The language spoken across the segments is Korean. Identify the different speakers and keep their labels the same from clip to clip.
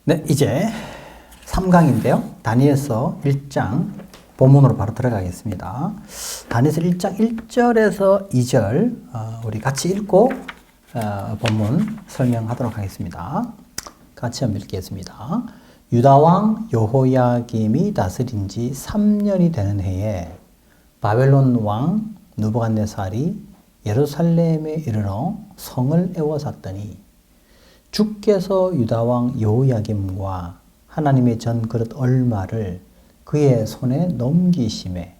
Speaker 1: 네, 이제 3강인데요. 다니엘서 1장 본문으로 바로 들어가겠습니다. 다니엘서 1장 1절에서 2절 우리 같이 읽고 본문 설명하도록 하겠습니다. 같이 한번 읽겠습니다. 유다왕 여호야김이 다스린 지 3년이 되는 해에 바벨론 왕 느부갓네살이 예루살렘에 이르러 성을 에워쌌더니 주께서 유다왕 여호야김과 하나님의 전그릇 얼마를 그의 손에 넘기심에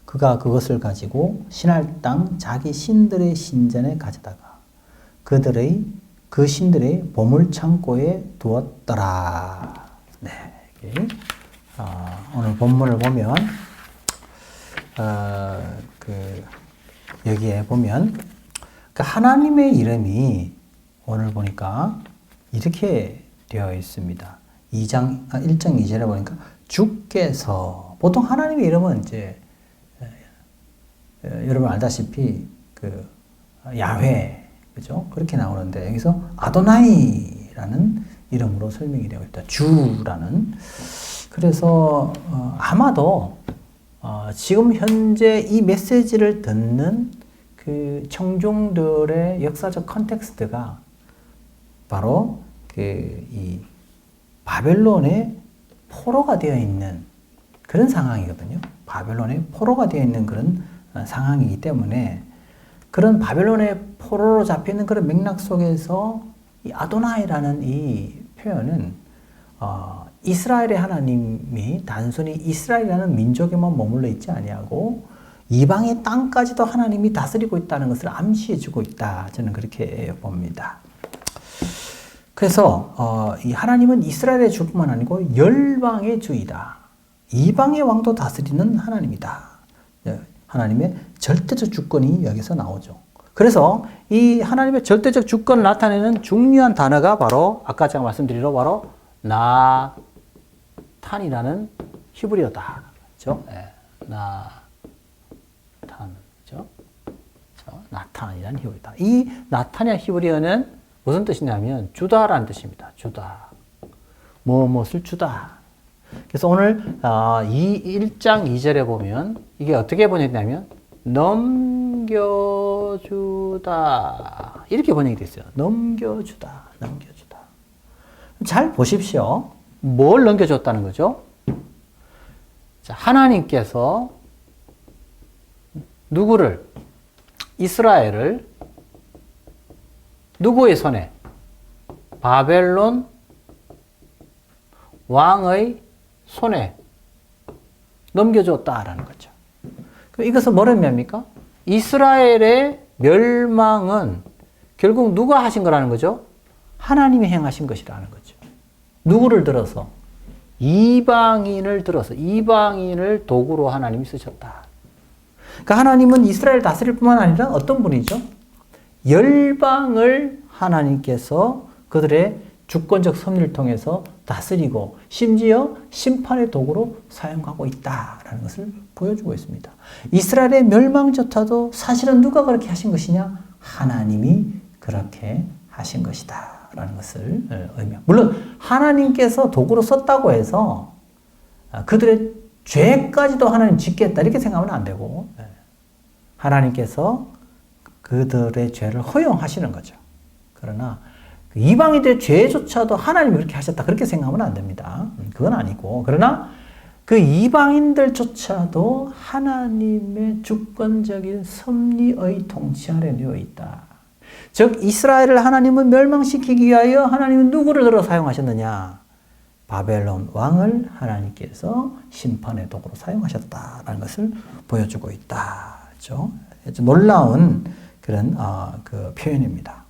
Speaker 1: 그가 그것을 가지고 신할 땅 자기 신들의 신전에 가져다가 그 신들의 보물창고에 두었더라. 네, 오늘 본문을 보면 여기에 보면 하나님의 이름이 오늘 보니까 이렇게 되어 있습니다. 1장 2절에 보니까 주께서, 보통 하나님의 이름은 이제 여러분 알다시피 야훼, 그죠? 그렇게 나오는데 여기서 아도나이라는 이름으로 설명이 되어 있다. 주라는. 그래서 아마도 지금 현재 이 메시지를 듣는 그 청중들의 역사적 컨텍스트가 바로 이 바벨론의 포로가 되어 있는 그런 상황이거든요. 바벨론의 포로가 되어 있는 그런 상황이기 때문에 그런 바벨론의 포로로 잡혀 있는 그런 맥락 속에서 이 아도나이라는 이 표현은 이스라엘의 하나님이 단순히 이스라엘이라는 민족에만 머물러 있지 아니하고 이방의 땅까지도 하나님이 다스리고 있다는 것을 암시해주고 있다. 저는 그렇게 봅니다. 그래서 이 하나님은 이스라엘의 주뿐만 아니고 열방의 주이다. 이방의 왕도 다스리는 하나님이다. 하나님의 절대적 주권이 여기서 나오죠. 그래서 이 하나님의 절대적 주권을 나타내는 중요한 단어가 바로 아까 제가 말씀드린 대로 바로 나탄이라는 히브리어다. 그렇죠? 네. 그렇죠? 나탄이라는 히브리어다. 이 나탄이라는 히브리어는 무슨 뜻이냐면 주다라는 뜻입니다. 주다. 무엇을 주다. 그래서 오늘 이 1장 2절에 보면 이게 어떻게 번역되냐면 넘겨주다. 이렇게 번역이 됐어요. 넘겨주다. 넘겨주다. 잘 보십시오. 뭘 넘겨줬다는 거죠? 자, 하나님께서 누구를? 이스라엘을 누구의 손에? 바벨론 왕의 손에 넘겨줬다라는 거죠. 이것은 뭐를 의미합니까? 이스라엘의 멸망은 결국 누가 하신 거라는 거죠? 하나님이 행하신 것이라는 거죠. 누구를 들어서? 이방인을 들어서, 이방인을 도구로 하나님이 쓰셨다. 그러니까 하나님은 이스라엘 다스릴 뿐만 아니라 어떤 분이죠? 열방을 하나님께서 그들의 주권적 섭리를 통해서 다스리고 심지어 심판의 도구로 사용하고 있다라는 것을 보여주고 있습니다. 이스라엘의 멸망조차도 사실은 누가 그렇게 하신 것이냐? 하나님이 그렇게 하신 것이다 라는 것을 의미합니다. 물론 하나님께서 도구로 썼다고 해서 그들의 죄까지도 하나님 짓겠다 이렇게 생각하면 안 되고 하나님께서 그들의 죄를 허용하시는 거죠. 그러나 이방인들의 죄조차도 하나님이 그렇게 하셨다 그렇게 생각하면 안 됩니다. 그건 아니고 그러나 그 이방인들조차도 하나님의 주권적인 섭리의 통치 아래 놓여 있다. 즉 이스라엘을 하나님은 멸망시키기 위하여 하나님은 누구를 들어 사용하셨느냐? 바벨론 왕을 하나님께서 심판의 도구로 사용하셨다라는 것을 보여주고 있다. 그렇죠? 아주 놀라운 그런 그 표현입니다.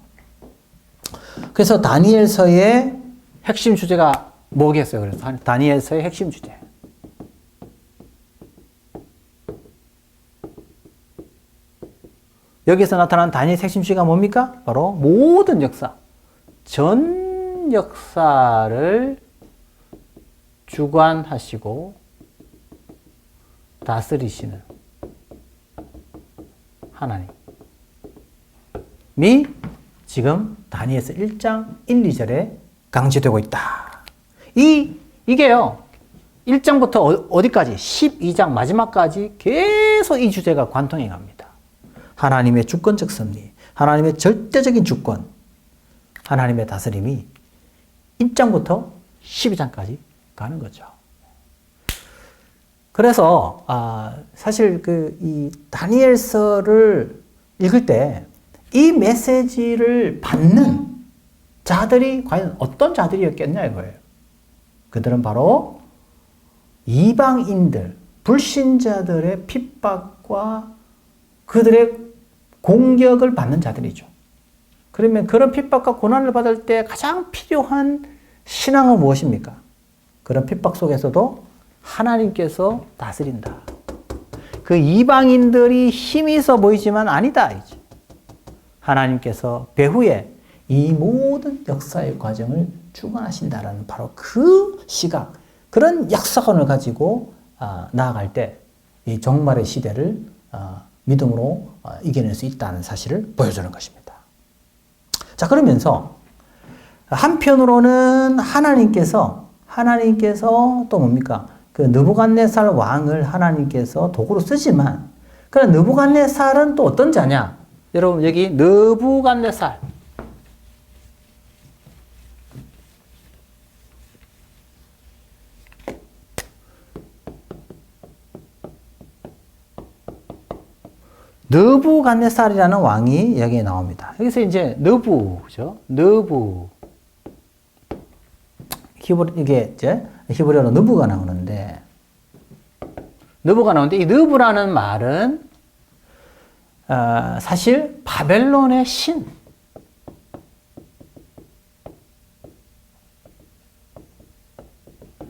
Speaker 1: 그래서 다니엘서의 핵심 주제가 뭐겠어요? 그래서 다니엘서의 핵심 주제. 여기서 나타난 다니엘 핵심 주제가 뭡니까? 바로 모든 역사, 전 역사를 주관하시고 다스리시는 하나님이 지금 다니엘서 1장 1, 2절에 강조되고 있다. 이게요. 1장부터 어디까지? 12장 마지막까지 계속 이 주제가 관통해 갑니다. 하나님의 주권적 섭리, 하나님의 절대적인 주권, 하나님의 다스림이 1장부터 12장까지 가는 거죠. 그래서 사실 이 다니엘서를 읽을 때 이 메시지를 받는 자들이 과연 어떤 자들이었겠냐 이거예요. 그들은 바로 이방인들, 불신자들의 핍박과 그들의 공격을 받는 자들이죠. 그러면 그런 핍박과 고난을 받을 때 가장 필요한 신앙은 무엇입니까? 그런 핍박 속에서도 하나님께서 다스린다. 그 이방인들이 힘이 있어 보이지만 아니다. 이제. 하나님께서 배후에 이 모든 역사의 과정을 주관하신다라는 바로 그 시각, 그런 역사관을 가지고 나아갈 때 이 종말의 시대를 믿음으로 이겨낼 수 있다는 사실을 보여주는 것입니다. 자, 그러면서 한편으로는 하나님께서 또 뭡니까? 그 느부갓네살 왕을 하나님께서 도구로 쓰지만, 그런 느부갓네살은 또 어떤 자냐? 여러분, 여기 느부갓네살. 느부갓네살이라는 왕이 여기에 나옵니다. 여기서 이제 느부죠. 느부. 이게 이제 히브리어로 느부가 나오는데, 이 느부라는 말은 사실 바벨론의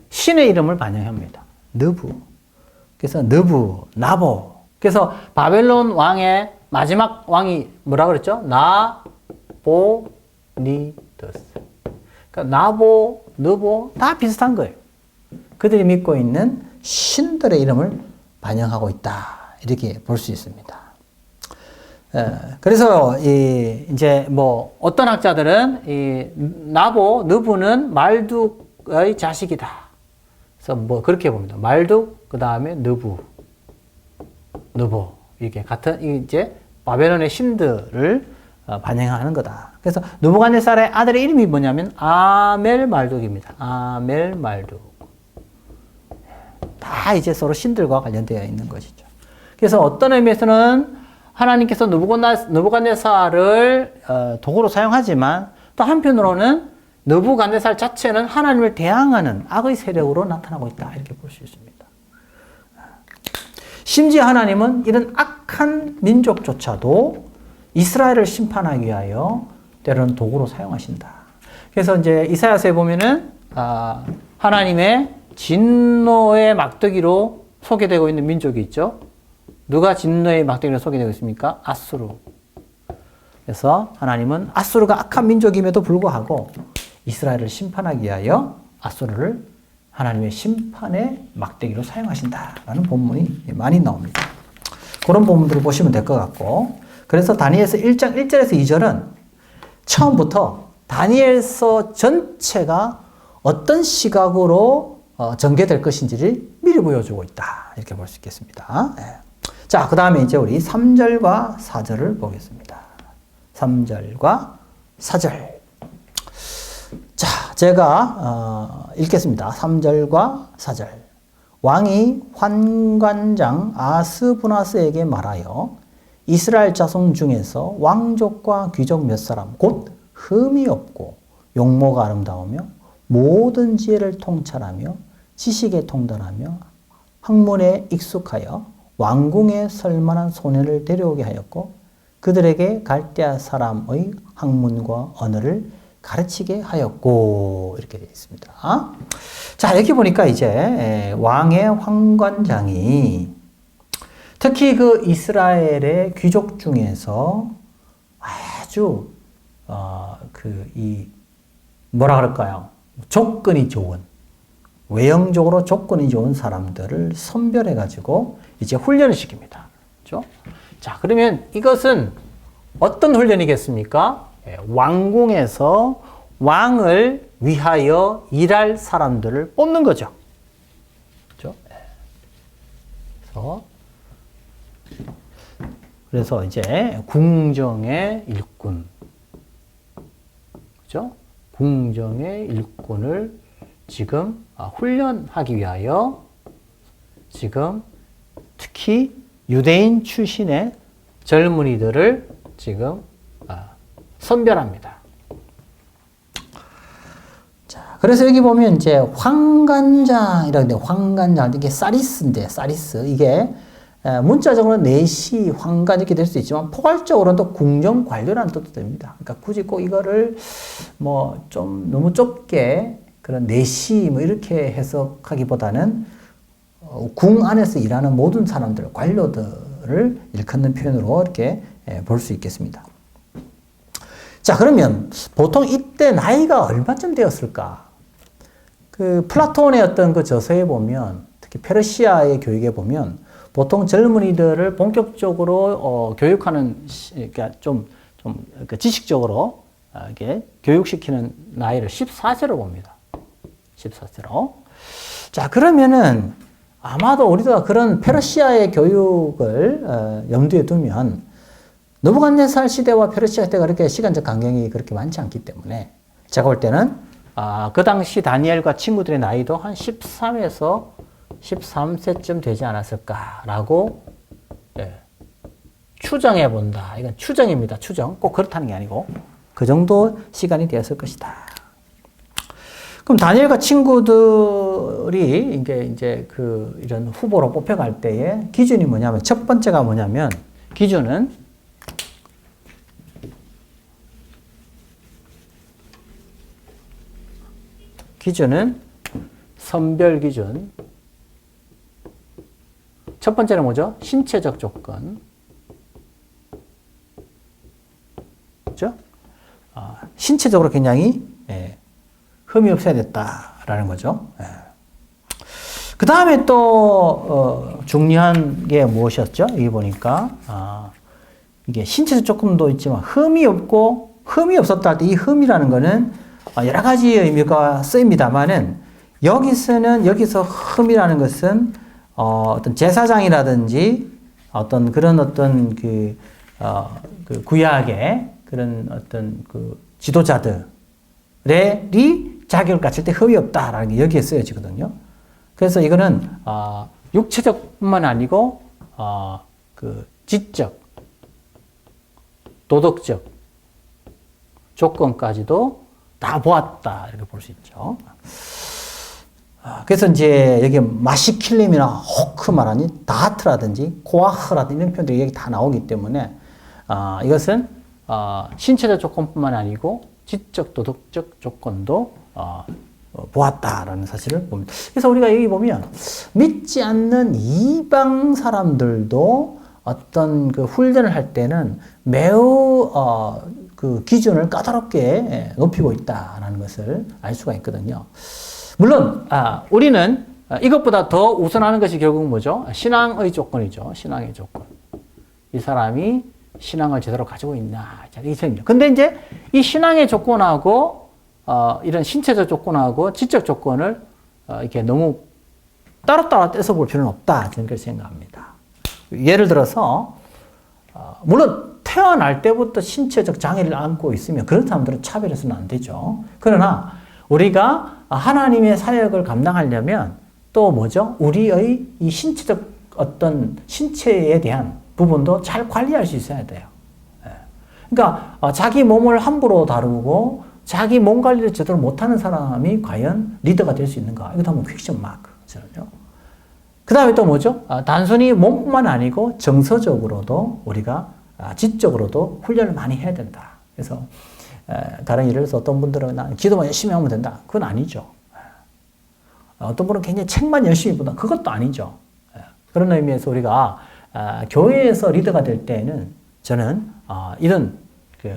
Speaker 1: 신의 이름을 반영합니다. 느부. 그래서 느부, 나보. 그래서 바벨론 왕의 마지막 왕이 뭐라 그랬죠? 나보니드스. 그러니까 나보, 느보 다 비슷한 거예요. 그들이 믿고 있는 신들의 이름을 반영하고 있다. 이렇게 볼 수 있습니다. 그래서 이제 뭐 어떤 학자들은 이 나보, 느부는 말둑의 자식이다. 그래서 뭐 그렇게 봅니다. 말둑, 그 다음에 느부, 이게 같은 이제 바벨론의 신들을 반영하는 거다. 그래서 느부갓네살의 아들의 이름이 뭐냐면 아멜말둑입니다. 아멜말둑. 다 이제 서로 신들과 관련되어 있는 것이죠. 그래서 어떤 의미에서는 하나님께서 느부갓네살을 도구로 사용하지만 또 한편으로는 느부갓네살 자체는 하나님을 대항하는 악의 세력으로 나타나고 있다. 이렇게 볼 수 있습니다. 심지어 하나님은 이런 악한 민족조차도 이스라엘을 심판하기 위하여 때로는 도구로 사용하신다. 그래서 이제 이사야서에 보면은 하나님의 진노의 막대기로 소개되고 있는 민족이 있죠. 누가 진노의 막대기로 소개되고 있습니까? 아수르. 그래서 하나님은 아수르가 악한 민족임에도 불구하고 이스라엘을 심판하기 위하여 아수르를 하나님의 심판의 막대기로 사용하신다라는 본문이 많이 나옵니다. 그런 본문들을 보시면 될 것 같고, 그래서 다니엘서 1장 1절에서 2절은 처음부터 다니엘서 전체가 어떤 시각으로 전개될 것인지를 미리 보여주고 있다. 이렇게 볼 수 있겠습니다. 자, 그 다음에 이제 우리 3절과 4절을 보겠습니다. 3절과 4절. 자, 제가 읽겠습니다. 3절과 4절. 왕이 환관장 아스부나스에게 말하여 이스라엘 자손 중에서 왕족과 귀족 몇 사람 곧 흠이 없고 용모가 아름다우며 모든 지혜를 통찰하며 지식에 통달하며 학문에 익숙하여 왕궁에 설만한 소년을 데려오게 하였고 그들에게 갈대아 사람의 학문과 언어를 가르치게 하였고, 이렇게 되어 있습니다. 자, 여기 보니까 이제 왕의 환관장이 특히 그 이스라엘의 귀족 중에서 아주 뭐라 그럴까요? 조건이 좋은, 외형적으로 조건이 좋은 사람들을 선별해 가지고 이제 훈련을 시킵니다. 그렇죠? 자, 그러면 이것은 어떤 훈련이겠습니까? 왕궁에서 왕을 위하여 일할 사람들을 뽑는 거죠. 그렇죠? 그래서 이제 궁정의 일꾼, 그죠? 궁정의 일꾼을 지금 훈련하기 위하여 지금 특히 유대인 출신의 젊은이들을 지금 선별합니다. 자, 그래서 여기 보면 이제 황관장이라는데 황관장 이게 사리스인데 사리스 이게 문자적으로는 내시 황관 이렇게 될 수 있지만 포괄적으로는 또 궁정 관료라는 뜻도 됩니다. 그러니까 굳이 꼭 이거를 뭐 좀 너무 좁게 그런 내시 뭐 이렇게 해석하기보다는 궁 안에서 일하는 모든 사람들, 관료들을 일컫는 표현으로 이렇게 볼 수 있겠습니다. 자, 그러면 보통 이때 나이가 얼마쯤 되었을까? 그 플라톤의 어떤 그 저서에 보면, 특히 페르시아의 교육에 보면, 보통 젊은이들을 본격적으로 교육하는, 그러니까 좀 지식적으로 이렇게 교육시키는 나이를 14세로 봅니다. 14세로. 자, 그러면은 아마도 우리가 그런 페르시아의 교육을 염두에 두면 느부갓네살 시대와 페르시아 시대가 그렇게 시간적 간격이 그렇게 많지 않기 때문에 제가 볼 때는 그 당시 다니엘과 친구들의 나이도 한 13에서 13세쯤 되지 않았을까라고 추정해 본다. 이건 추정입니다. 추정. 꼭 그렇다는 게 아니고 그 정도 시간이 되었을 것이다. 그럼 다니엘과 친구들이 이제 그 이런 후보로 뽑혀갈 때의 기준이 뭐냐면 첫 번째가 뭐냐면 기준은 선별 기준. 첫 번째는 뭐죠? 신체적 조건. 그렇죠? 신체적으로 굉장히 흠이 없어야 됐다라는 거죠. 그 다음에 또 중요한 게 무엇이었죠? 여기 보니까 이게 신체적 조건도 있지만 흠이 없었다 할 때 이 흠이라는 거는 여러 가지 의미가 쓰입니다만은 여기서 흠이라는 것은 어떤 제사장이라든지 어떤 그런 어떤 그 구약의 그런 어떤 그 지도자들이 자격을 갖출 때 흠이 없다라는 게 여기에 쓰여지거든요. 그래서 이거는 육체적뿐만 아니고 그 지적, 도덕적 조건까지도 다 보았다 이렇게 볼 수 있죠. 그래서 이제 여기 마시킬림이나 호크 말하니 다하트라든지 고아흐라든지 이런 표현들이 여기 다 나오기 때문에 이것은 신체적 조건뿐만 아니고 지적, 도덕적 조건도 보았다라는 사실을 봅니다. 그래서 우리가 여기 보면 믿지 않는 이방 사람들도 어떤 그 훈련을 할 때는 매우 그 기준을 까다롭게 높이고 있다라는 것을 알 수가 있거든요. 물론 우리는 이것보다 더 우선하는 것이 결국 뭐죠? 신앙의 조건이죠. 신앙의 조건. 이 사람이 신앙을 제대로 가지고 있나. 근데 이제 이 신앙의 조건하고 이런 신체적 조건하고 지적 조건을 이렇게 너무 따로따로 떼서 볼 필요는 없다. 저는 그렇게 생각합니다. 예를 들어서 물론 태어날 때부터 신체적 장애를 안고 있으면 그런 사람들은 차별해서는 안 되죠. 그러나 우리가 하나님의 사역을 감당하려면 또 뭐죠? 우리의 이 신체적 어떤 신체에 대한 부분도 잘 관리할 수 있어야 돼요. 그러니까 자기 몸을 함부로 다루고 자기 몸 관리를 제대로 못하는 사람이 과연 리더가 될 수 있는가? 이것도 한번 퀘스천 마크잖아요. 그 다음에 또 뭐죠? 단순히 몸뿐만 아니고 정서적으로도 우리가 지적으로도 훈련을 많이 해야 된다. 그래서 다른 예를 들어서 어떤 분들은 기도만 열심히 하면 된다. 그건 아니죠. 어떤 분은 굉장히 책만 열심히 보다. 그것도 아니죠. 그런 의미에서 우리가 교회에서 리더가 될 때는 저는 이런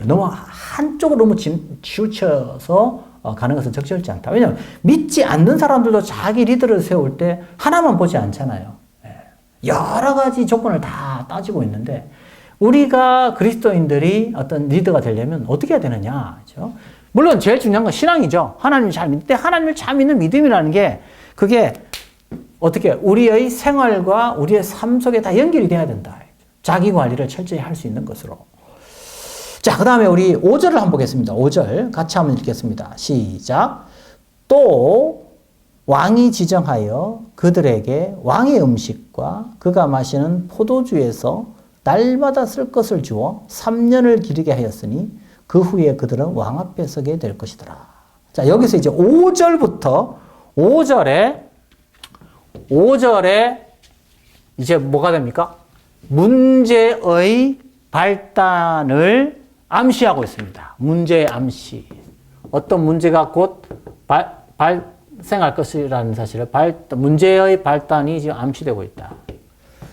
Speaker 1: 너무 한쪽으로 너무 치우쳐서 가는 것은 적절치 않다. 왜냐하면 믿지 않는 사람들도 자기 리더를 세울 때 하나만 보지 않잖아요. 여러 가지 조건을 다 따지고 있는데 우리가 그리스도인들이 어떤 리더가 되려면 어떻게 해야 되느냐. 그렇죠? 물론 제일 중요한 건 신앙이죠. 하나님을 잘 믿는데 하나님을 잘 믿는 믿음이라는 게 그게 어떻게 우리의 생활과 우리의 삶 속에 다 연결이 돼야 된다. 자기 관리를 철저히 할 수 있는 것으로. 자, 그 다음에 우리 5절을 한번 보겠습니다. 5절 같이 한번 읽겠습니다. 시작. 또 왕이 지정하여 그들에게 왕의 음식과 그가 마시는 포도주에서 날마다 쓸 것을 주어 3년을 기르게 하였으니 그 후에 그들은 왕 앞에 서게 될 것이더라. 자, 여기서 이제 5절부터 5절에 이제 뭐가 됩니까? 문제의 발단을 암시하고 있습니다. 문제의 암시. 어떤 문제가 곧 발생할 것이라는 사실을 문제의 발단이 지금 암시되고 있다.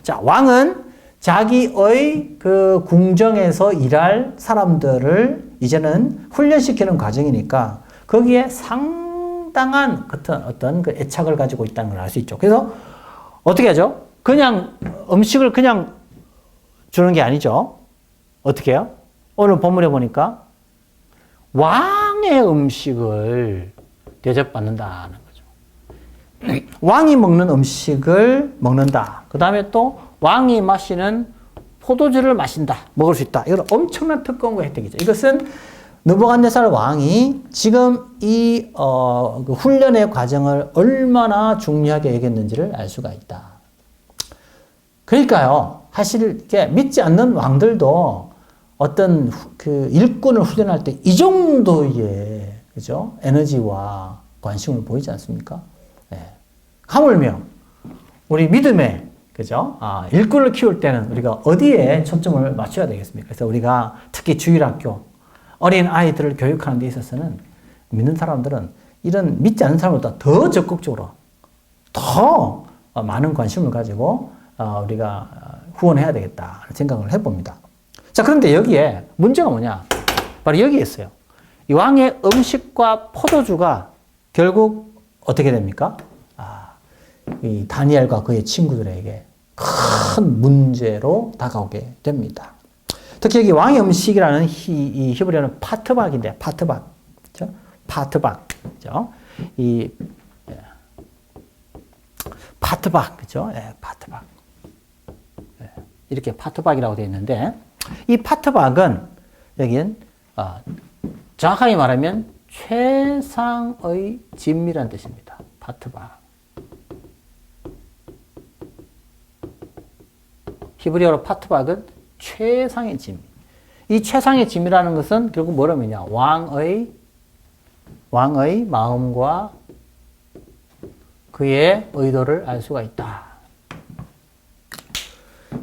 Speaker 1: 자, 왕은 자기의 그 궁정에서 일할 사람들을 이제는 훈련시키는 과정이니까 거기에 상당한 어떤 그 애착을 가지고 있다는 걸 알 수 있죠. 그래서 어떻게 하죠? 그냥 음식을 그냥 주는 게 아니죠. 어떻게 해요? 오늘 본문에 보니까 왕의 음식을 대접받는다는 거죠. 왕이 먹는 음식을 먹는다. 그 다음에 또 왕이 마시는 포도주를 마신다. 먹을 수 있다. 이건 엄청난 특권과 혜택이죠. 이것은 느부갓네살 왕이 지금 이 그 훈련의 과정을 얼마나 중요하게 여겼는지를 알 수가 있다. 그러니까요, 사실 이렇게 믿지 않는 왕들도 어떤 그 일꾼을 훈련할 때 이 정도의 그죠 에너지와 관심을 보이지 않습니까? 네. 하물며 우리 믿음의 그죠 일꾼을 키울 때는 우리가 어디에 초점을 맞춰야 되겠습니까? 그래서 우리가 특히 주일학교 어린 아이들을 교육하는 데 있어서는 믿는 사람들은 이런 믿지 않는 사람보다 더 적극적으로 더 많은 관심을 가지고 우리가 후원해야 되겠다 생각을 해봅니다. 자, 그런데 여기에 문제가 뭐냐? 바로 여기에 있어요. 이 왕의 음식과 포도주가 결국 어떻게 됩니까? 이 다니엘과 그의 친구들에게 큰 문제로 다가오게 됩니다. 특히 여기 왕의 음식이라는 이 히브리어는 파트박인데, 파트박. 그죠? 파트박. 그죠? 이, 파트박. 그죠? 예, 파트박. 예, 이렇게 파트박이라고 되어 있는데, 이 파트박은 여기는, 정확하게 말하면 최상의 진미란 뜻입니다. 파트박. 히브리어로 파트박은 최상의 진미. 이 최상의 진미라는 것은 결국 뭐라면요? 왕의 마음과 그의 의도를 알 수가 있다.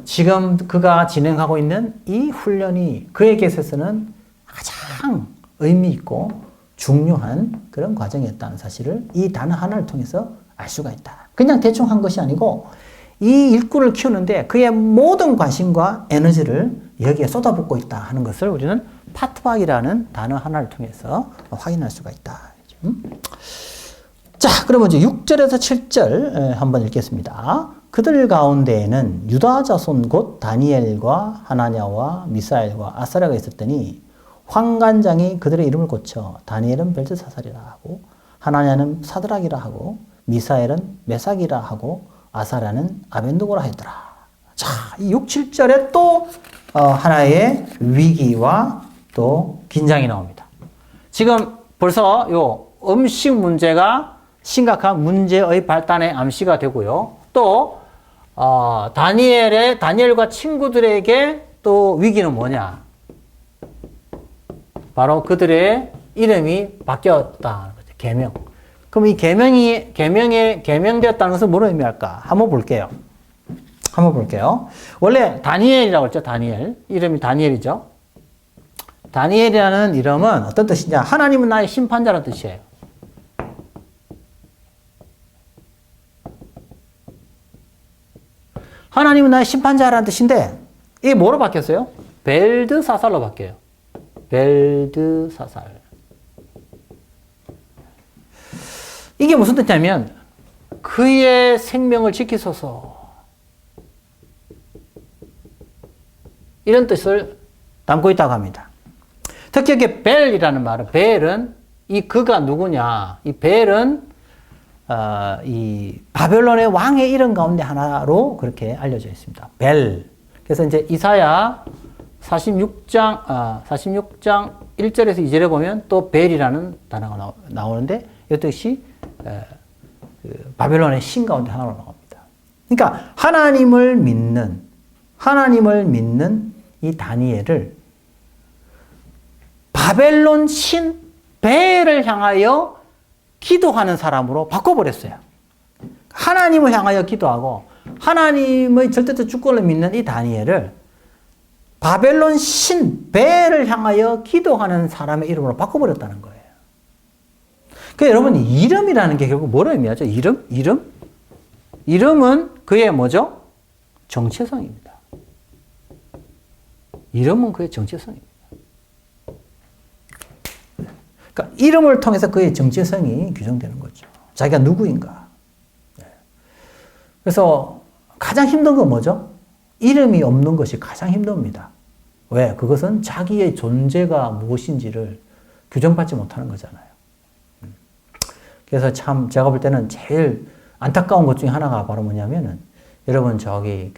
Speaker 1: 지금 그가 진행하고 있는 이 훈련이 그에게 있어서는 가장 의미 있고 중요한 그런 과정이었다는 사실을 이 단어 하나를 통해서 알 수가 있다. 그냥 대충 한 것이 아니고 이 일꾼을 키우는데 그의 모든 관심과 에너지를 여기에 쏟아붓고 있다 하는 것을 우리는 파트박이라는 단어 하나를 통해서 확인할 수가 있다. 자, 그러면 이제 6절에서 7절 한번 읽겠습니다. 그들 가운데에는 유다 자손 곧 다니엘과 하나냐와 미사엘과 아사랴가 있었더니 환관장이 그들의 이름을 고쳐 다니엘은 벨드사살이라 하고 하나냐는 사드락이라 하고 미사엘은 메삭이라 하고 아사랴는 아벤누고라 했더라. 자, 이 6, 7절에 또 하나의 위기와 또 긴장이 나옵니다. 지금 벌써 요 음식 문제가 심각한 문제의 발단의 암시가 되고요. 또 다니엘과 친구들에게 또 위기는 뭐냐? 바로 그들의 이름이 바뀌었다는 거죠. 계명. 그럼 이 계명되었다는 것은 뭐를 의미할까? 한번 볼게요. 원래 다니엘이라고 했죠. 다니엘. 이름이 다니엘이죠. 다니엘이라는 이름은 어떤 뜻이냐? 하나님은 나의 심판자라는 뜻이에요. 하나님은 나의 심판자라는 뜻인데 이게 뭐로 바뀌었어요? 벨드사살로 바뀌어요. 벨드사살. 이게 무슨 뜻이냐면 그의 생명을 지키소서 이런 뜻을 담고 있다고 합니다. 특히 여기 벨이라는 말은, 벨은 이 그가 누구냐? 이 벨은 이 바벨론의 왕의 이름 가운데 하나로 그렇게 알려져 있습니다. 벨. 그래서 이제 이사야 46장 1절에서 2절에 보면 또 벨이라는 단어가 나오는데 이것도 바벨론의 신 가운데 하나로 나옵니다. 그러니까 하나님을 믿는 이 다니엘을 바벨론 신 벨을 향하여 기도하는 사람으로 바꿔버렸어요. 하나님을 향하여 기도하고 하나님의 절대적 주권을 믿는 이 다니엘을 바벨론 신 벨을 향하여 기도하는 사람의 이름으로 바꿔버렸다는 거예요. 그러니까 여러분, 이름이라는 게 결국 뭐를 의미하죠? 이름은 그의 뭐죠? 정체성입니다. 이름은 그의 정체성입니다. 그러니까 이름을 통해서 그의 정체성이 규정되는 거죠. 자기가 누구인가. 그래서 가장 힘든 건 뭐죠? 이름이 없는 것이 가장 힘듭니다. 왜? 그것은 자기의 존재가 무엇인지를 규정받지 못하는 거잖아요. 그래서 참 제가 볼 때는 제일 안타까운 것 중에 하나가 바로 뭐냐면은, 여러분 저기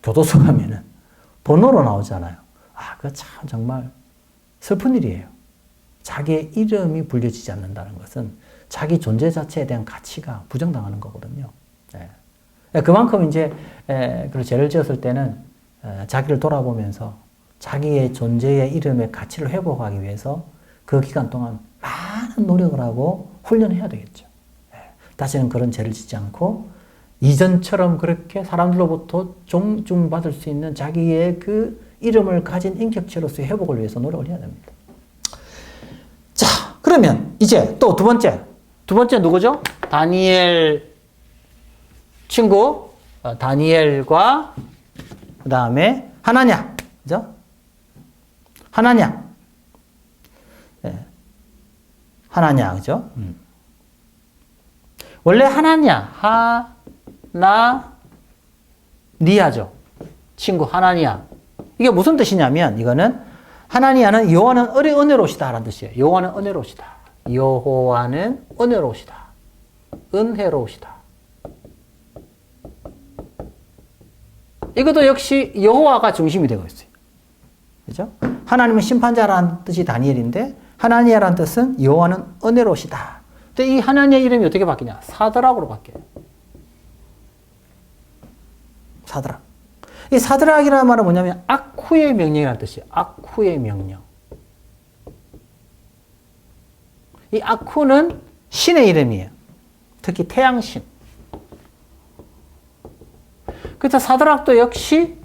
Speaker 1: 교도소 가면은 번호로 나오잖아요. 그거 참 정말 슬픈 일이에요. 자기의 이름이 불려지지 않는다는 것은 자기 존재 자체에 대한 가치가 부정당하는 거거든요. 그만큼 이제 그 죄를 지었을 때는 자기를 돌아보면서 자기의 존재의 이름의 가치를 회복하기 위해서 그 기간 동안 많은 노력을 하고 훈련을 해야 되겠죠. 다시는 그런 죄를 짓지 않고 이전처럼 그렇게 사람들로부터 존중받을 수 있는 자기의 그 이름을 가진 인격체로서의 회복을 위해서 노력을 해야 됩니다. 자, 그러면 이제 또 두 번째 누구죠? 다니엘 친구, 다니엘과 그 다음에 하나냐, 그죠? 하나냐, 하나냐, 그죠? 원래 하나니아죠. 친구 하나니아. 이게 무슨 뜻이냐면, 이거는 하나니아는 여호와는 은혜로우시다라는 뜻이에요. 여호와는 은혜로우시다. 여호와는 은혜로우시다. 은혜로우시다. 이것도 역시 여호와가 중심이 되고 있어요. 그죠? 하나님은 심판자라는 뜻이 다니엘인데, 하나니아라는 뜻은 여호와는 은혜로우시다. 근데 이 하나니아 이름이 어떻게 바뀌냐? 사드락으로 바뀌어요. 사드락. 이 사드락이라는 말은 뭐냐면 아쿠의 명령이라는 뜻이에요. 아쿠의 명령. 이 아쿠는 신의 이름이에요. 특히 태양신. 그래서 사드락도 역시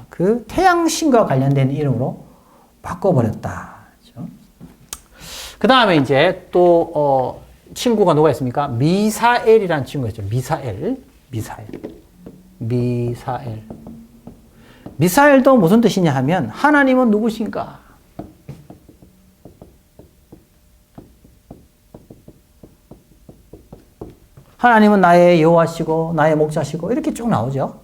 Speaker 1: 그 태양신과 관련된 이름으로 바꿔버렸다. 그 다음에 이제 또 친구가 누가 있습니까? 미사엘이라는 친구가 있죠. 미사엘도 무슨 뜻이냐 하면 하나님은 누구신가? 하나님은 나의 여호와시고 나의 목자시고 이렇게 쭉 나오죠.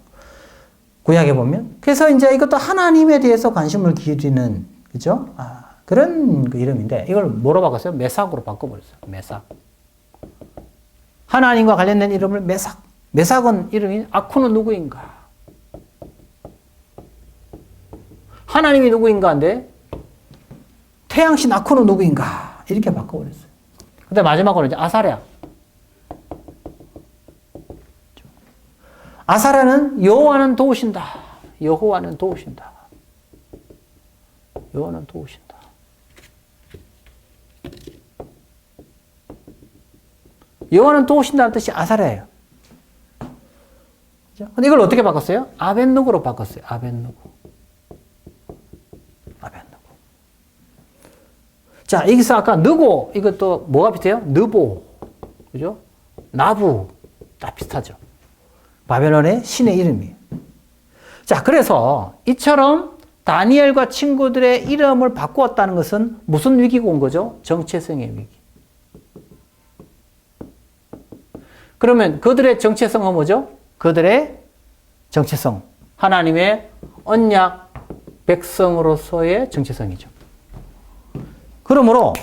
Speaker 1: 구약에 보면. 그래서 이제 이것도 하나님에 대해서 관심을 기울이는, 그죠? 그런 그 이름인데 이걸 뭐로 바꿨어요? 메삭으로 바꿔버렸어요. 메삭. 하나님과 관련된 이름을 메삭. 메삭은 이름이 아쿠는 누구인가? 하나님이 누구인가인데 태양신 아쿠는 누구인가? 이렇게 바꿔버렸어요. 근데 마지막으로 이제 아사랴. 아사랴는 여호와는 도우신다. 여호와는 도우신다. 여호와는 도우신다. 여호와는 도우신다는 뜻이 아사랴예요. 근데 이걸 어떻게 바꿨어요? 아벤누고로 바꿨어요. 아벤누고. 자, 여기서 아까 느고, 이것도 뭐가 비슷해요? 느보. 그죠? 나부. 다 비슷하죠. 바벨론의 신의 이름이에요. 자, 그래서 이처럼 다니엘과 친구들의 이름을 바꾸었다는 것은 무슨 위기가 온 거죠? 정체성의 위기. 그러면 그들의 정체성은 뭐죠? 그들의 정체성. 하나님의 언약 백성으로서의 정체성이죠. 그러므로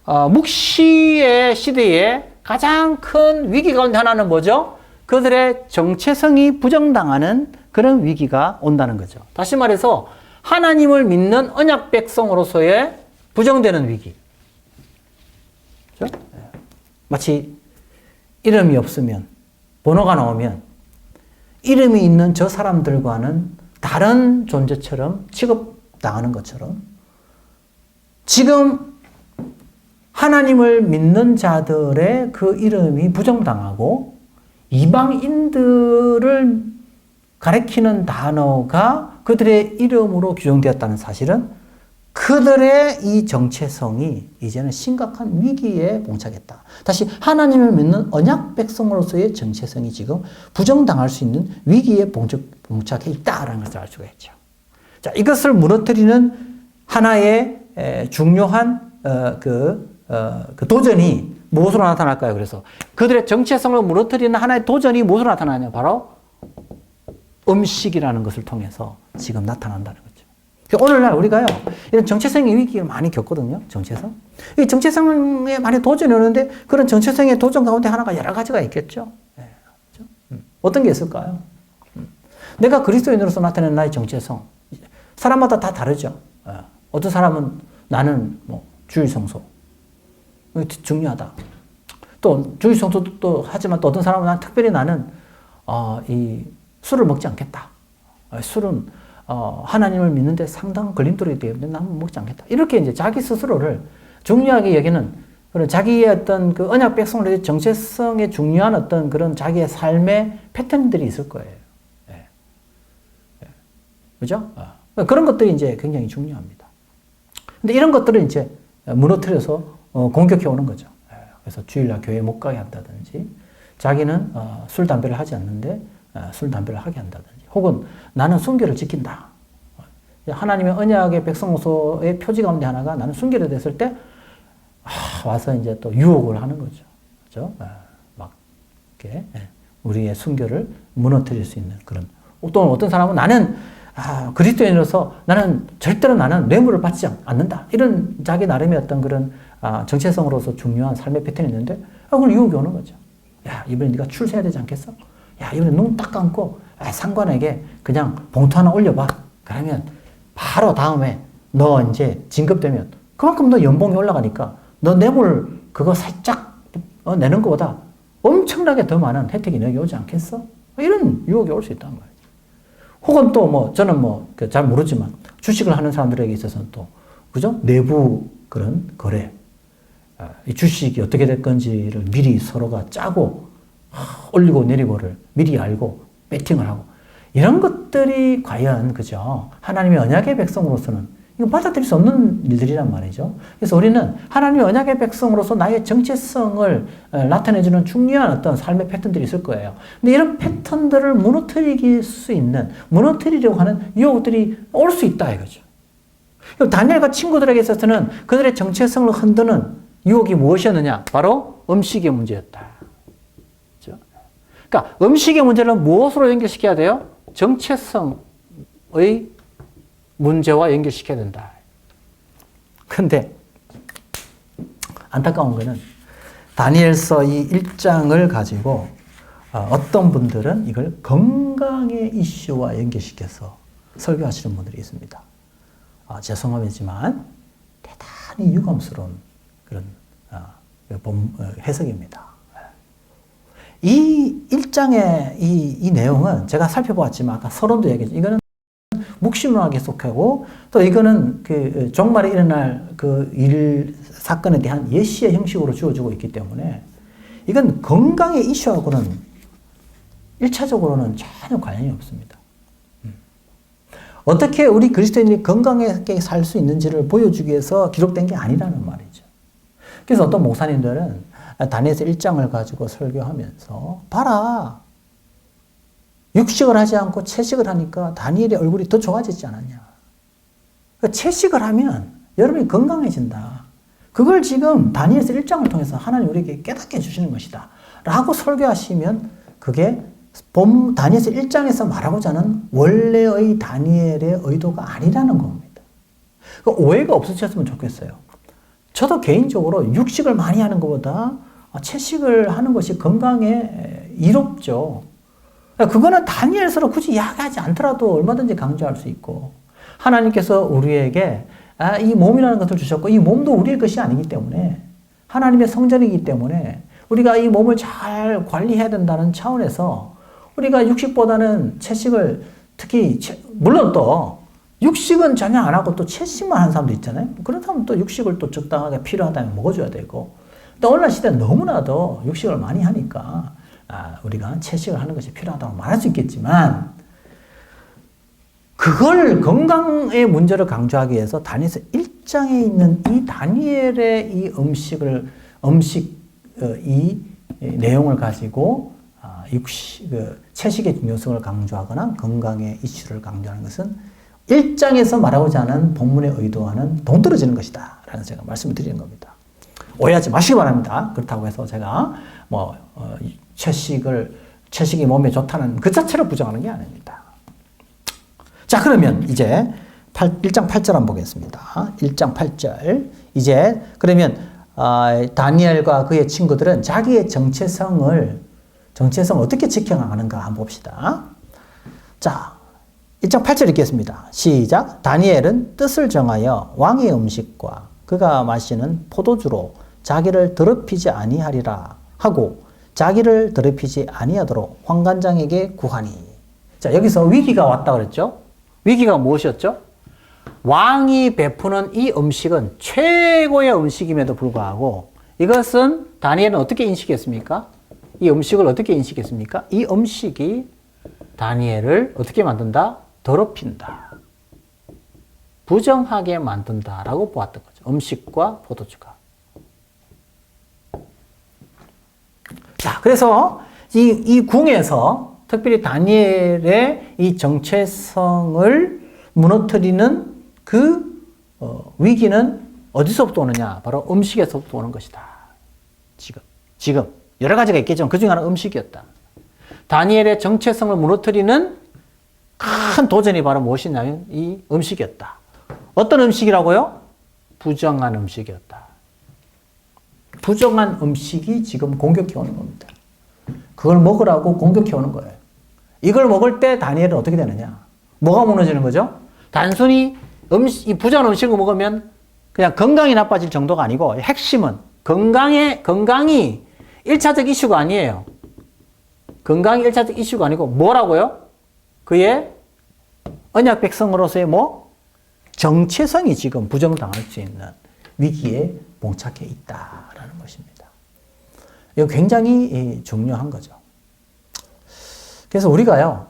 Speaker 1: 묵시의 시대에 가장 큰 위기 가운데 하나는 뭐죠? 그들의 정체성이 부정당하는 그런 위기가 온다는 거죠. 다시 말해서 하나님을 믿는 언약 백성으로서의 부정되는 위기. 그렇죠? 마치 이름이 없으면, 번호가 나오면 이름이 있는 저 사람들과는 다른 존재처럼 취급당하는 것처럼 지금 하나님을 믿는 자들의 그 이름이 부정당하고 이방인들을 가리키는 단어가 그들의 이름으로 규정되었다는 사실은 그들의 이 정체성이 이제는 심각한 위기에 봉착했다. 다시 하나님을 믿는 언약 백성으로서의 정체성이 지금 부정당할 수 있는 위기에 봉착해 있다라는 것을 알 수가 있죠. 자, 이것을 무너뜨리는 하나의 중요한 그 도전이 무엇으로 나타날까요? 그래서 그들의 정체성을 무너뜨리는 하나의 도전이 무엇으로 나타나냐? 바로 음식이라는 것을 통해서 지금 나타난다는 거죠. 오늘날 우리가요, 이런 정체성의 위기를 많이 겪거든요, 정체성. 이 정체성에 많이 도전이 오는데, 그런 정체성의 도전 가운데 하나가 여러 가지가 있겠죠. 네, 그렇죠? 어떤 게 있을까요? 내가 그리스도인으로서 나타내는 나의 정체성. 사람마다 다 다르죠. 어떤 사람은 나는 주일 성소. 중요하다. 또, 주일 성소도 또 하지만 또 어떤 사람은 특별히 나는, 이 술을 먹지 않겠다. 술은 하나님을 믿는데 상당한 걸림돌이 되기 때문에 나는 먹지 않겠다. 이렇게 이제 자기 스스로를 중요하게 여기는 그런 자기의 어떤 그 언약 백성으로의 정체성에 중요한 어떤 그런 자기의 삶의 패턴들이 있을 거예요. 예. 예. 그죠? 그런 것들이 이제 굉장히 중요합니다. 근데 이런 것들을 이제 무너뜨려서 공격해 오는 거죠. 예. 그래서 주일날 교회 못 가게 한다든지, 자기는 술, 담배를 하지 않는데 술, 담배를 하게 한다든지, 혹은 나는 순결을 지킨다. 하나님의 언약의 백성으로서의 표지 가운데 하나가 나는 순결이 됐을 때 와서 이제 또 유혹을 하는 거죠. 그렇죠? 막 이렇게 우리의 순결을 무너뜨릴 수 있는 그런. 또 어떤 사람은 나는 그리스도인으로서 나는 절대로 나는 뇌물을 받지 않는다. 이런 자기 나름의 어떤 그런 정체성으로서 중요한 삶의 패턴이 있는데 그걸 유혹이 오는 거죠. 야, 이번에 네가 출세해야 되지 않겠어? 야, 이번에 눈 딱 감고 상관에게 그냥 봉투 하나 올려봐. 그러면 바로 다음에 너 이제 진급되면 그만큼 너 연봉이 올라가니까 너 뇌물 그거 살짝 내는 것보다 엄청나게 더 많은 혜택이 너에게 오지 않겠어? 이런 유혹이 올 수 있다는 거예요. 혹은 또 저는 잘 모르지만 주식을 하는 사람들에게 있어서는 또 그죠? 내부 그런 거래, 이 주식이 어떻게 될 건지를 미리 서로가 짜고 올리고 내리고를 미리 알고 배팅을 하고 이런 것들이 과연 그죠? 하나님의 언약의 백성으로서는 이거 받아들일 수 없는 일들이란 말이죠. 그래서 우리는 하나님의 언약의 백성으로서 나의 정체성을 나타내주는 중요한 어떤 삶의 패턴들이 있을 거예요. 근데 이런 패턴들을 무너뜨릴 수 있는, 무너뜨리려고 하는 유혹들이 올 수 있다 이거죠. 다니엘과 친구들에게 있어서는 그들의 정체성을 흔드는 유혹이 무엇이었느냐? 바로 음식의 문제였다. 그러니까 음식의 문제를 무엇으로 연결시켜야 돼요? 정체성의 문제와 연결시켜야 된다. 그런데 안타까운 것은 다니엘서 이 1장을 가지고 어떤 분들은 이걸 건강의 이슈와 연결시켜서 설교하시는 분들이 있습니다. 죄송하지만 대단히 유감스러운 그런 해석입니다. 이 1장의 이 내용은 제가 살펴보았지만 아까 서론도 얘기했죠. 이거는 묵시문학에 속하고 또 이거는 그 종말에 일어날 그 일 사건에 대한 예시의 형식으로 주어지고 있기 때문에 이건 건강의 이슈하고는 1차적으로는 전혀 관련이 없습니다. 어떻게 우리 그리스도인이 건강하게 살 수 있는지를 보여주기 위해서 기록된 게 아니라는 말이죠. 그래서 어떤 목사님들은 다니엘서 1장을 가지고 설교하면서 봐라. 육식을 하지 않고 채식을 하니까 다니엘의 얼굴이 더 좋아지지 않았냐. 그러니까 채식을 하면 여러분이 건강해진다. 그걸 지금 다니엘서 1장을 통해서 하나님 우리에게 깨닫게 해주시는 것이다. 라고 설교하시면 그게 다니엘서 1장에서 말하고자 하는 원래의 다니엘의 의도가 아니라는 겁니다. 오해가 없으셨으면 좋겠어요. 저도 개인적으로 육식을 많이 하는 것보다 채식을 하는 것이 건강에 이롭죠. 그거는 다니엘서로 굳이 이야기하지 않더라도 얼마든지 강조할 수 있고, 하나님께서 우리에게 이 몸이라는 것을 주셨고, 이 몸도 우리의 것이 아니기 때문에, 하나님의 성전이기 때문에 우리가 이 몸을 잘 관리해야 된다는 차원에서 우리가 육식보다는 채식을, 특히 물론 또 육식은 전혀 안 하고 또 채식만 하는 사람도 있잖아요. 그런 사람은 또 육식을 또 적당하게 필요하다면 먹어줘야 되고, 또 오늘날 시대는 너무나도 육식을 많이 하니까 우리가 채식을 하는 것이 필요하다고 말할 수 있겠지만, 그걸 건강의 문제를 강조하기 위해서 다니엘서 1장에 있는 이 다니엘의 이 이 내용을 가지고 채식의 중요성을 강조하거나 건강의 이슈를 강조하는 것은 1장에서 말하고자 하는 본문의 의도와는 동떨어지는 것이다 라는 제가 말씀을 드리는 겁니다. 오해하지 마시기 바랍니다. 그렇다고 해서 제가 채식이 몸에 좋다는 그 자체를 부정하는 게 아닙니다. 자, 그러면 이제 1장 8절 한번 보겠습니다. 1장 8절. 이제 그러면 다니엘과 그의 친구들은 자기의 정체성을 어떻게 지켜나가는가 한번 봅시다. 자, 1장 8절 읽겠습니다. 시작. 다니엘은 뜻을 정하여 왕의 음식과 그가 마시는 포도주로 자기를 더럽히지 아니하리라 하고 자기를 더럽히지 아니하도록 환관장에게 구하니. 자, 여기서 위기가 왔다 그랬죠? 위기가 무엇이었죠? 왕이 베푸는 이 음식은 최고의 음식임에도 불구하고 이것은 다니엘은 어떻게 인식했습니까? 이 음식을 어떻게 인식했습니까? 이 음식이 다니엘을 어떻게 만든다? 더럽힌다. 부정하게 만든다라고 보았던 거죠. 음식과 포도주가. 자, 그래서 이 궁에서 특별히 다니엘의 이 정체성을 무너뜨리는 그 위기는 어디서부터 오느냐? 바로 음식에서부터 오는 것이다. 지금 여러 가지가 있겠지만 그 중에 하나는 음식이었다. 다니엘의 정체성을 무너뜨리는 큰 도전이 바로 무엇이냐면 이 음식이었다. 어떤 음식이라고요? 부정한 음식이었다. 부정한 음식이 지금 공격해 오는 겁니다. 그걸 먹으라고 공격해 오는 거예요. 이걸 먹을 때 다니엘은 어떻게 되느냐? 뭐가 무너지는 거죠? 단순히 이 부정한 음식을 먹으면 그냥 건강이 나빠질 정도가 아니고 핵심은 건강이 1차적 이슈가 아니에요. 건강이 1차적 이슈가 아니고 뭐라고요? 그의 언약 백성으로서의 정체성이 지금 부정당할 수 있는 위기에 봉착해 있다라는 것입니다. 이거 굉장히 중요한 거죠. 그래서 우리가요,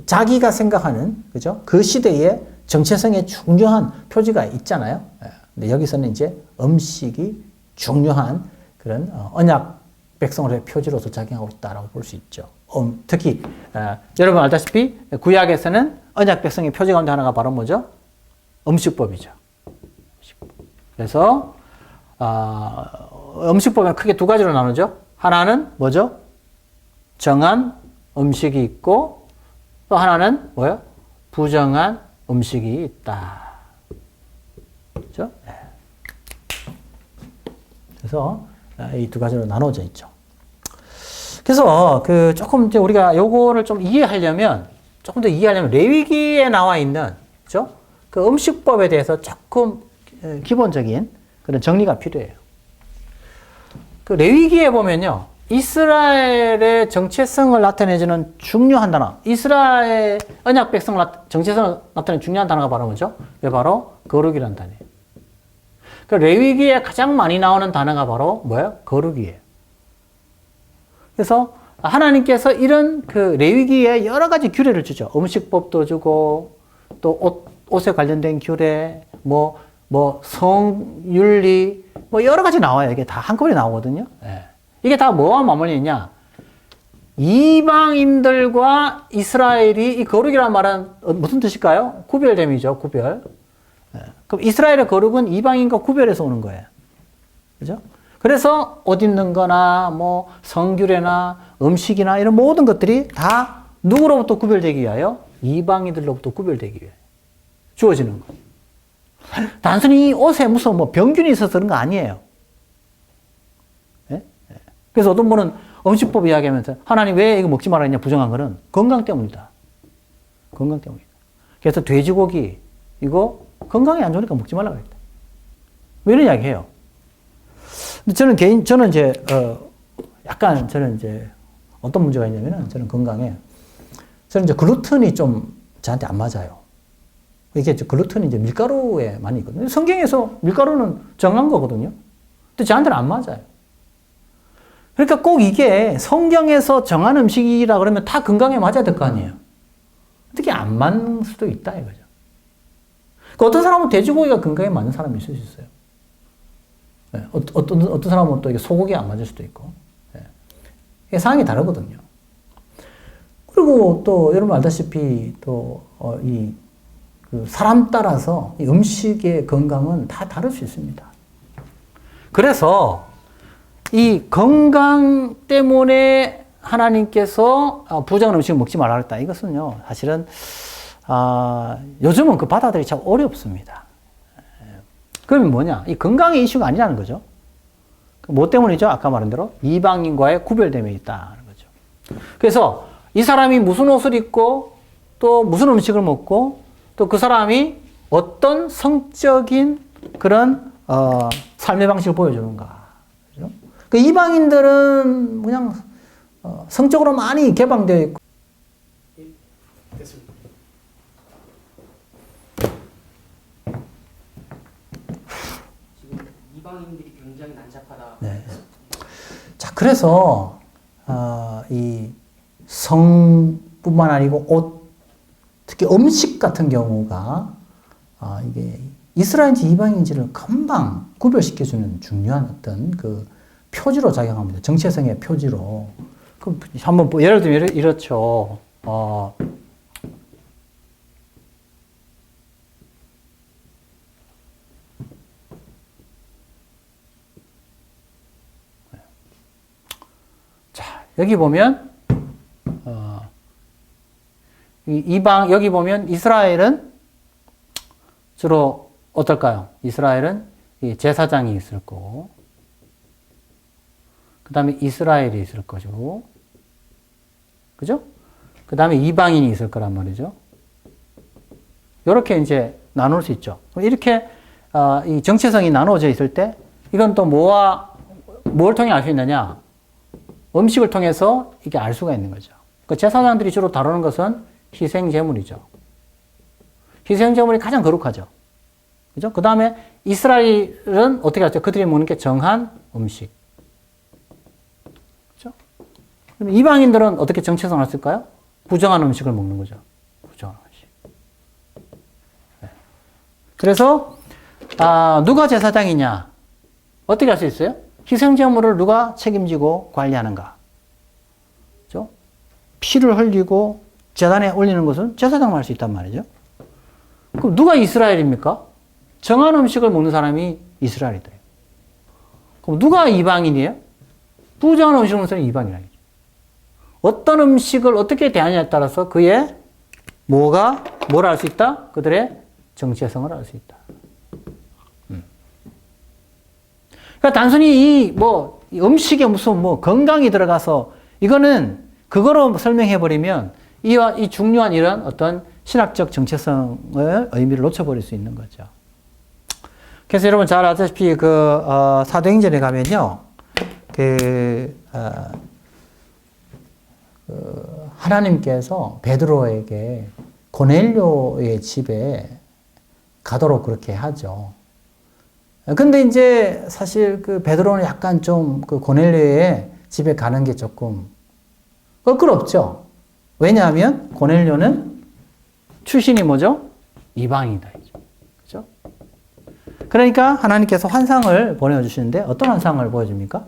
Speaker 1: 자기가 생각하는, 그죠? 그 시대의 정체성에 중요한 표지가 있잖아요. 근데 여기서는 이제 음식이 중요한 그런 언약 백성으로의 표지로서 작용하고 있다라고 볼 수 있죠. 특히 여러분 알다시피 구약에서는 언약 백성의 표지 가운데 하나가 바로 뭐죠? 음식법이죠. 그래서 음식법은 크게 두 가지로 나누죠. 하나는 뭐죠? 정한 음식이 있고 또 하나는 뭐요? 부정한 음식이 있다. 그렇죠? 그래서 이 두 가지로 나눠져 있죠. 그래서 조금 이제 우리가 요거를 좀 조금 더 이해하려면 레위기에 나와 있는, 그죠? 그 음식법에 대해서 조금 기본적인 그런 정리가 필요해요. 그 레위기에 보면요, 이스라엘의 정체성을 나타내주는 중요한 단어, 이스라엘 언약 백성 정체성을 나타내는 중요한 단어가 바로 뭐죠? 왜 바로 거룩이라는 단어예요. 그 레위기에 가장 많이 나오는 단어가 바로 뭐예요? 거룩이에요. 그래서 하나님께서 이런 그 레위기에 여러 가지 규례를 주죠. 음식법도 주고 또 옷에 관련된 규례, 성윤리, 여러 가지 나와요. 이게 다 한꺼번에 나오거든요. 네. 이게 다 뭐와 맞물리냐? 이방인들과 이스라엘이 이 거룩이라는 말은 무슨 뜻일까요? 구별됨이죠. 구별. 네. 그럼 이스라엘의 거룩은 이방인과 구별해서 오는 거예요. 그죠? 그래서 옷 입는 거나 성규례나 음식이나 이런 모든 것들이 다 누구로부터 구별되기 위하여? 이방인들로부터 구별되기 위해 주어지는 거예요. 단순히 이 옷에 무슨 뭐 병균이 있어서 그런 거 아니에요. 예? 그래서 어떤 분은 음식법 이야기하면서 하나님 왜 이거 먹지 말라 했냐 부정한 거는 건강 때문이다. 건강 때문이다. 그래서 돼지고기 이거 건강에 안 좋으니까 먹지 말라 그랬다. 뭐 이런 이야기 해요. 근데 저는 이제, 약간 저는 이제 어떤 문제가 있냐면은 저는 건강에 저는 이제 글루텐이 좀 저한테 안 맞아요. 이게 글루텐이 이제 밀가루에 많이 있거든요. 성경에서 밀가루는 정한 거거든요. 근데 저한테는 안 맞아요. 그러니까 꼭 이게 성경에서 정한 음식이라 그러면 다 건강에 맞아야 될 거 아니에요. 특히 안 맞는 수도 있다 이거죠. 그러니까 어떤 사람은 돼지고기가 건강에 맞는 사람이 있을 수 있어요. 네. 어떤 사람은 또 이게 소고기 안 맞을 수도 있고. 네. 이게 상황이 다르거든요. 그리고 또 여러분 알다시피 또 그 사람 따라서 이 음식의 건강은 다 다를 수 있습니다. 그래서 이 건강 때문에 하나님께서 부정한 음식을 먹지 말라 했다. 이것은요, 사실은 요즘은 그 받아들이기 참 어렵습니다. 그러면 뭐냐? 이 건강의 이슈가 아니라는 거죠. 뭐 때문이죠? 아까 말한 대로 이방인과의 구별됨에 있다는 거죠. 그래서 이 사람이 무슨 옷을 입고 또 무슨 음식을 먹고 또 그 사람이 어떤 성적인 그런 삶의 방식을 보여주는가. 그죠? 그 이방인들은 그냥 성적으로 많이 개방되어 있고.
Speaker 2: 됐습니다. 지금 이방인들이 굉장히 난잡하다.
Speaker 1: 네. 자, 그래서 이 성뿐만 아니고 옷, 특히 음식 같은 경우가 이게 이스라엘인지 이방인지를 금방 구별시켜주는 중요한 어떤 그 표지로 작용합니다. 정체성의 표지로. 그럼 한번 예를 들면 이렇죠. 자, 여기 보면 여기 보면 이스라엘은 주로 어떨까요? 이스라엘은 제사장이 있을 거고, 그 다음에 이스라엘이 있을 거죠. 그죠? 그 다음에 이방인이 있을 거란 말이죠. 이렇게 이제 나눌 수 있죠. 이렇게, 이 정체성이 나누어져 있을 때, 이건 또 뭘 통해 알 수 있느냐? 음식을 통해서 이게 알 수가 있는 거죠. 그 제사장들이 주로 다루는 것은 희생제물이죠. 희생제물이 가장 거룩하죠. 그죠? 그 다음에 이스라엘은 어떻게 하죠? 그들이 먹는 게 정한 음식. 그죠? 그럼 이방인들은 어떻게 정체성을 쓸까요? 부정한 음식을 먹는 거죠. 부정한 음식. 네. 그래서, 누가 제사장이냐? 어떻게 할 수 있어요? 희생제물을 누가 책임지고 관리하는가? 그죠? 피를 흘리고 제단에 올리는 것은 제사장만 할 수 있단 말이죠. 그럼 누가 이스라엘입니까? 정한 음식을 먹는 사람이 이스라엘이다. 그럼 누가 이방인이에요? 부정한 음식을 먹는 사람이 이방인이죠. 어떤 음식을 어떻게 대하느냐에 따라서 그의 뭘 알 수 있다? 그들의 정체성을 알 수 있다. 그러니까 단순히 이 음식에 무슨 건강이 들어가서 이거는 그거로 설명해 버리면 이 중요한 이런 어떤 신학적 정체성의 의미를 놓쳐버릴 수 있는 거죠. 그래서 여러분 잘 아시다시피 사도행전에 가면요, 하나님께서 베드로에게 고넬료의 집에 가도록 그렇게 하죠. 근데 이제 사실 베드로는 약간 좀 고넬료의 집에 가는 게 조금 껄끄럽죠. 왜냐하면 고넬료는 출신이 뭐죠? 이방이다. 그죠? 그러니까 하나님께서 환상을 보내주시는데 어떤 환상을 보여줍니까?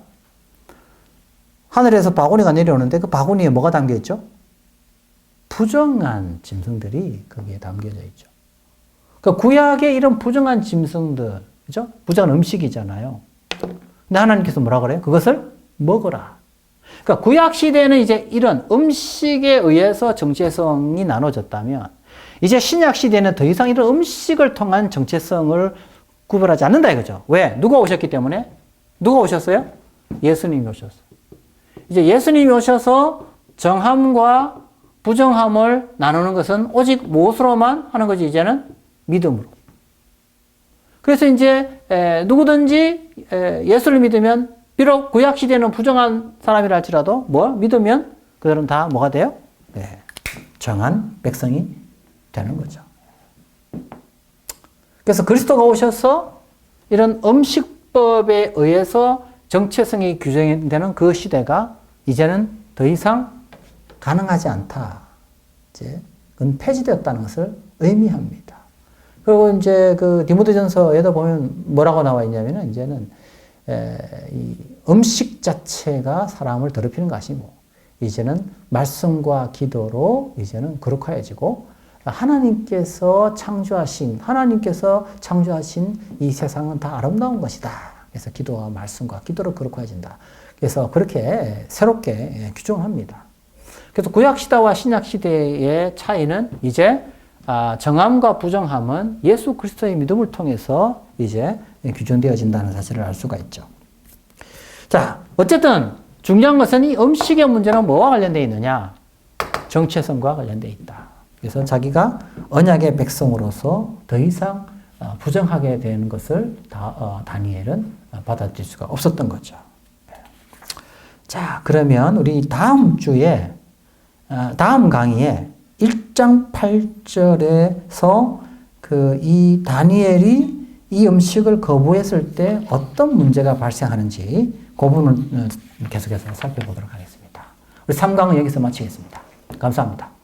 Speaker 1: 하늘에서 바구니가 내려오는데 그 바구니에 뭐가 담겨 있죠? 부정한 짐승들이 거기에 담겨져 있죠. 그러니까 구약의 이런 부정한 짐승들, 그죠? 부정한 음식이잖아요. 근데 하나님께서 뭐라 그래요? 그것을 먹어라. 그러니까 구약 시대에는 이제 이런 음식에 의해서 정체성이 나눠졌다면 이제 신약 시대는 더 이상 이런 음식을 통한 정체성을 구별하지 않는다 이거죠. 왜? 누가 오셨기 때문에? 누가 오셨어요? 예수님이 오셨어요. 이제 예수님이 오셔서 정함과 부정함을 나누는 것은 오직 무엇으로만 하는 거지, 이제는? 믿음으로. 그래서 이제 누구든지 예수를 믿으면 비록 구약 시대는 부정한 사람이라 할지라도 믿으면 그들은 다 뭐가 돼요? 네, 정한 백성이 되는 거죠. 그래서 그리스도가 오셔서 이런 음식법에 의해서 정체성이 규정되는 그 시대가 이제는 더 이상 가능하지 않다. 이제 그건 폐지되었다는 것을 의미합니다. 그리고 이제 그 디모데전서에도 보면 뭐라고 나와 있냐면은 이제는 이 음식 자체가 사람을 더럽히는 것이 아니고 이제는 말씀과 기도로 이제는 거룩하여지고 하나님께서 창조하신 이 세상은 다 아름다운 것이다. 그래서 기도와 말씀과 기도로 거룩해진다. 그래서 그렇게 새롭게 규정합니다. 그래서 구약시대와 신약시대의 차이는 이제 정함과 부정함은 예수 그리스도의 믿음을 통해서 이제 규정되어진다는 사실을 알 수가 있죠. 자, 어쨌든 중요한 것은 이 음식의 문제는 뭐와 관련되어 있느냐? 정체성과 관련되어 있다. 그래서 자기가 언약의 백성으로서 더 이상 부정하게 되는 것을 다니엘은 받아들일 수가 없었던 거죠. 자, 그러면 우리 다음 주에 다음 강의에 1장 8절에서 이 다니엘이 이 음식을 거부했을 때 어떤 문제가 발생하는지 그 부분을 계속해서 살펴보도록 하겠습니다. 우리 3강은 여기서 마치겠습니다. 감사합니다.